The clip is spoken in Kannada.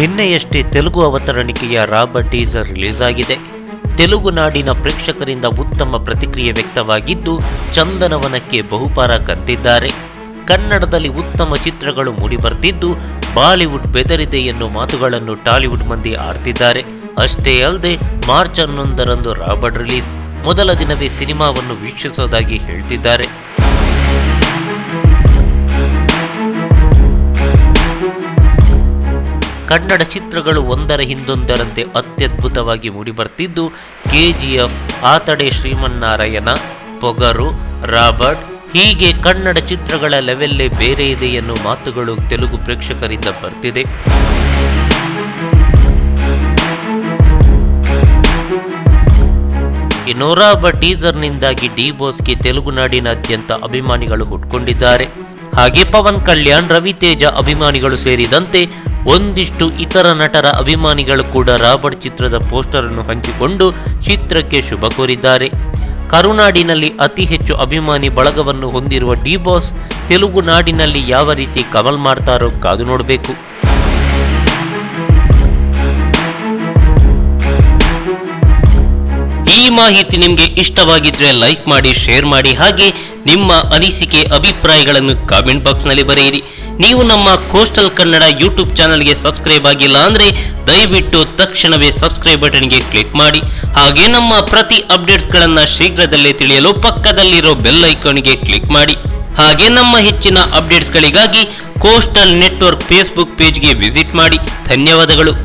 ನಿನ್ನೆಯಷ್ಟೇ ತೆಲುಗು ಅವತರಣಿಕೆಯ ರಾಬರ್ಟ್ ಟೀಸರ್ ರಿಲೀಸ್ ಆಗಿದೆ. ತೆಲುಗು ನಾಡಿನ ಪ್ರೇಕ್ಷಕರಿಂದ ಉತ್ತಮ ಪ್ರತಿಕ್ರಿಯೆ ವ್ಯಕ್ತವಾಗಿದ್ದು ಚಂದನವನಕ್ಕೆ ಬಹುಪಾರ ಕದ್ದಿದ್ದಾರೆ. ಕನ್ನಡದಲ್ಲಿ ಉತ್ತಮ ಚಿತ್ರಗಳು ಮೂಡಿಬರ್ತಿದ್ದು ಬಾಲಿವುಡ್ ಬೆದರಿದೆ ಎನ್ನುವ ಮಾತುಗಳನ್ನು ಟಾಲಿವುಡ್ ಮಂದಿ ಆಡ್ತಿದ್ದಾರೆ. ಅಷ್ಟೇ ಅಲ್ಲದೆ ಮಾರ್ಚ್ 11ರಂದು ರಾಬರ್ಟ್ ರಿಲೀಸ್ ಮೊದಲ ದಿನವೇ ಸಿನಿಮಾವನ್ನು ವೀಕ್ಷಿಸೋದಾಗಿ ಹೇಳ್ತಿದ್ದಾರೆ. ಕನ್ನಡ ಚಿತ್ರಗಳು ಒಂದರ ಹಿಂದೊಂದರಂತೆ ಅತ್ಯದ್ಭುತವಾಗಿ ಮೂಡಿಬರ್ತಿದ್ದು ಕೆಜಿಎಫ್, ಆತಡೆ ಶ್ರೀಮನ್ನಾರಾಯಣ, ಪೊಗರು, ರಾಬರ್ಟ್ ಹೀಗೆ ಕನ್ನಡ ಚಿತ್ರಗಳ ಲೆವೆಲ್ಲೇ ಬೇರೆ ಇದೆ ಎನ್ನುವ ಮಾತುಗಳು ತೆಲುಗು ಪ್ರೇಕ್ಷಕರಿಂದ ಬರ್ತಿದೆ. ಇನ್ನು ರಾಬರ್ಟ್ ಟೀಸರ್ನಿಂದಾಗಿ ಡಿ ಬಾಸ್ಗೆ ತೆಲುಗು ನಾಡಿನಾದ್ಯಂತ ಅಭಿಮಾನಿಗಳು ಹುಟ್ಕೊಂಡಿದ್ದಾರೆ. ಹಾಗೆ ಪವನ್ ಕಲ್ಯಾಣ್, ರವಿತೇಜ ಅಭಿಮಾನಿಗಳು ಸೇರಿದಂತೆ ಒಂದಿಷ್ಟು ಇತರ ನಟರ ಅಭಿಮಾನಿಗಳು ಕೂಡ ರಾಬರ್ಟ್ ಚಿತ್ರದ ಪೋಸ್ಟರ್ ಅನ್ನು ಹಂಚಿಕೊಂಡು ಚಿತ್ರಕ್ಕೆ ಶುಭ ಕೋರಿದ್ದಾರೆ. ಕರುನಾಡಿನಲ್ಲಿ ಅತಿ ಹೆಚ್ಚು ಅಭಿಮಾನಿ ಬಳಗವನ್ನು ಹೊಂದಿರುವ ಡಿ ಬಾಸ್ ತೆಲುಗು ನಾಡಿನಲ್ಲಿ ಯಾವ ರೀತಿ ಕಮಲ್ ಮಾಡ್ತಾರೋ ಕಾದು ನೋಡಬೇಕು. ಈ ಮಾಹಿತಿ ನಿಮಗೆ ಇಷ್ಟವಾಗಿದ್ರೆ ಲೈಕ್ ಮಾಡಿ, ಶೇರ್ ಮಾಡಿ, ಹಾಗೆ ನಿಮ್ಮ ಅನಿಸಿಕೆ ಅಭಿಪ್ರಾಯಗಳನ್ನು ಕಾಮೆಂಟ್ ಬಾಕ್ಸ್ನಲ್ಲಿ ಬರೆಯಿರಿ. ನೀವು ನಮ್ಮ ಕೋಸ್ಟಲ್ ಕನ್ನಡ ಯೂಟ್ಯೂಬ್ ಚಾನಲ್ಗೆ ಸಬ್ಸ್ಕ್ರೈಬ್ ಆಗಿಲ್ಲ ಅಂದರೆ ದಯವಿಟ್ಟು ತಕ್ಷಣವೇ ಸಬ್ಸ್ಕ್ರೈಬ್ ಬಟನ್ಗೆ ಕ್ಲಿಕ್ ಮಾಡಿ. ಹಾಗೆ ನಮ್ಮ ಪ್ರತಿ ಅಪ್ಡೇಟ್ಸ್ಗಳನ್ನು ಶೀಘ್ರದಲ್ಲೇ ತಿಳಿಯಲು ಪಕ್ಕದಲ್ಲಿರೋ ಬೆಲ್ ಐಕಾನ್ಗೆ ಕ್ಲಿಕ್ ಮಾಡಿ. ಹಾಗೆ ನಮ್ಮ ಹೆಚ್ಚಿನ ಅಪ್ಡೇಟ್ಸ್ಗಳಿಗಾಗಿ ಕೋಸ್ಟಲ್ ನೆಟ್ವರ್ಕ್ ಫೇಸ್ಬುಕ್ ಪೇಜ್ಗೆ ವಿಸಿಟ್ ಮಾಡಿ. ಧನ್ಯವಾದಗಳು.